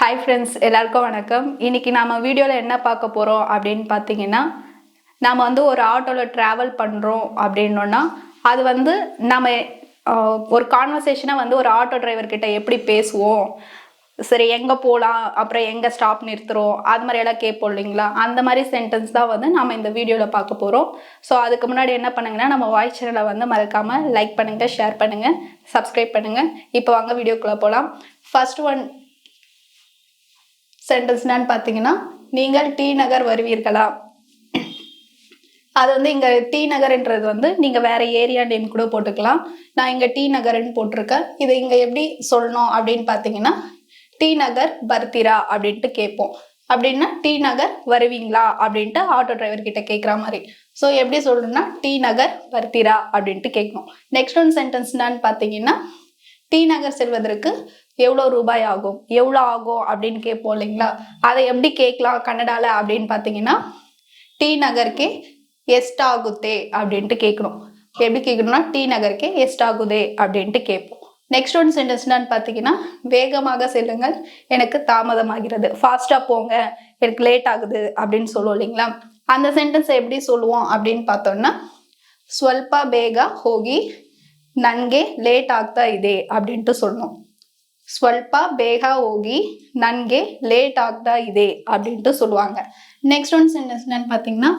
Hi friends, எல்லாருக்கும் வணக்கம். இன்னைக்கு நாம வீடியோவில் என்ன பார்க்க போகிறோம் அப்படின்னு பார்த்தீங்கன்னா, நாம் ஒரு ஆட்டோவில் ட்ராவல் பண்ணுறோம் அப்படின்னோன்னா அது நம்ம ஒரு கான்வர்சேஷனாக ஒரு ஆட்டோ டிரைவர்கிட்ட எப்படி பேசுவோம், சரி எங்கே போகலாம், அப்புறம் எங்கே ஸ்டாப் நிறுத்துகிறோம், அது மாதிரியெல்லாம் கேட்போம் இல்லைங்களா. அந்த மாதிரி சென்டென்ஸ் தான் நம்ம இந்த வீடியோவில் பார்க்க போகிறோம். ஸோ அதுக்கு முன்னாடி என்ன பண்ணுங்கன்னா, நம்ம வாய்ஸ் சேனலை மறக்காமல் லைக் பண்ணுங்கள், ஷேர் பண்ணுங்கள், சப்ஸ்கிரைப் பண்ணுங்கள். இப்போ வாங்க வீடியோக்குள்ளே போகலாம். ஃபர்ஸ்ட் ஒன் சென்டென்ஸ் என்னன்னு பார்த்தீங்கன்னா, நீங்கள் டி நகர் வருவீர்களா. அது இங்கே டி நகர்ன்றது நீங்கள் வேற ஏரியா நேம் கூட போட்டுக்கலாம். நான் இங்கே டி நகர்ன்னு போட்டிருக்கேன். இது இங்கே எப்படி சொல்லணும் அப்படின்னு பார்த்தீங்கன்னா, டி நகர் பர்த்திரா அப்படின்ட்டு கேட்போம். அப்படின்னா டி நகர் வருவீங்களா அப்படின்ட்டு ஆட்டோ டிரைவர் கிட்ட கேட்குற மாதிரி. ஸோ எப்படி சொல்லணும்னா, டி நகர் பர்த்திரா அப்படின்ட்டு கேட்கணும். நெக்ஸ்ட் ஒன் சென்டென்ஸ் என்னன்னு பார்த்தீங்கன்னா, டி நகர் செல்வதற்கு எவ்வளோ ரூபாய் ஆகும், எவ்வளோ ஆகும் அப்படின்னு கேட்போம் இல்லைங்களா. அதை எப்படி கேட்கலாம் கன்னடால அப்படின்னு பார்த்தீங்கன்னா, டி நகர்க்கே எஸ்டாகுதே அப்படின்ட்டு கேட்கணும். எப்படி கேட்கணும்னா, டி நகர்க்கே எஸ்டாகுதே அப்படின்ட்டு கேட்போம். நெக்ஸ்ட் ஒன் சென்டென்ஸ் என்னன்னு பார்த்தீங்கன்னா, வேகமாக செல்லுங்கள், எனக்கு தாமதமாகிறது, ஃபாஸ்ட்டாக போங்க, எனக்கு லேட் ஆகுது அப்படின்னு சொல்லுவோம் இல்லைங்களா. அந்த சென்டென்ஸை எப்படி சொல்லுவோம் அப்படின்னு பார்த்தோம்னா, ஸ்வல்ப பேகா ஹோகி நன்கே லேட் ஆக்தா இதே அப்படின்ட்டு சொல்லணும். ஸ்வல்ப பேகா ஹோகி நன்கே லேட் ஆக்தா இதே அப்படின்ட்டு சொல்லுவாங்க. நெக்ஸ்ட் ஒன் சென்டென்ஸ் என்னன்னு பார்த்தீங்கன்னா,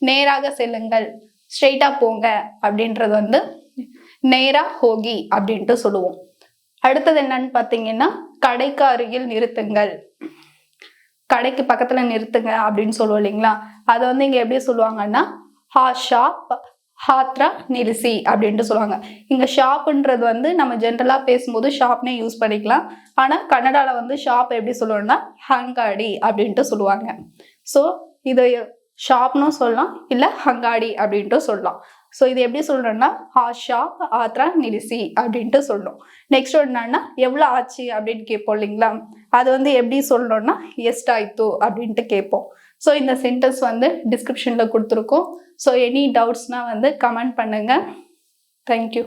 நேராக செல்லுங்கள், ஸ்ட்ரெயிட்டா போங்க அப்படின்றது நேரா ஹோகி அப்படின்ட்டு சொல்லுவோம். அடுத்தது என்னன்னு பார்த்தீங்கன்னா, கடைக்கு அருகில் நிறுத்துங்கள், கடைக்கு பக்கத்துல நிறுத்துங்க அப்படின்னு சொல்லுவோம் இல்லைங்களா. அதை இங்க எப்படி சொல்லுவாங்கன்னா, ஹா ஷாப் ஹாத்ரா நிரிசி அப்படின்ட்டு சொல்லுவாங்க. இங்க ஷாப்ன்றது நம்ம ஜென்ரலா பேசும்போது ஷாப்னே யூஸ் பண்ணிக்கலாம். ஆனா கன்னடால ஷாப் எப்படி சொல்லுவோம்னா, ஹங்காடி அப்படின்ட்டு சொல்லுவாங்க. ஸோ இது ஷாப்னு சொல்லலாம், இல்லை ஹங்காடி அப்படின்ட்டு சொல்லலாம். ஸோ இது எப்படி சொல்றோம்னா, ஹா ஷாப் ஆத்ரா நிரிசி அப்படின்ட்டு சொல்லணும். நெக்ஸ்ட் என்னன்னா, எவ்வளோ ஆச்சு அப்படின்னு கேட்போம் இல்லைங்களா. அது எப்படி சொல்லணும்னா, எஸ்டாய்த்து அப்படின்ட்டு கேட்போம். ஸோ இந்த சென்டென்ஸ் டிஸ்கிரிப்ஷனில் கொடுத்துருக்கோம். ஸோ எனி டவுட்ஸ்னால் கமெண்ட் பண்ணுங்கள். தேங்க்யூ.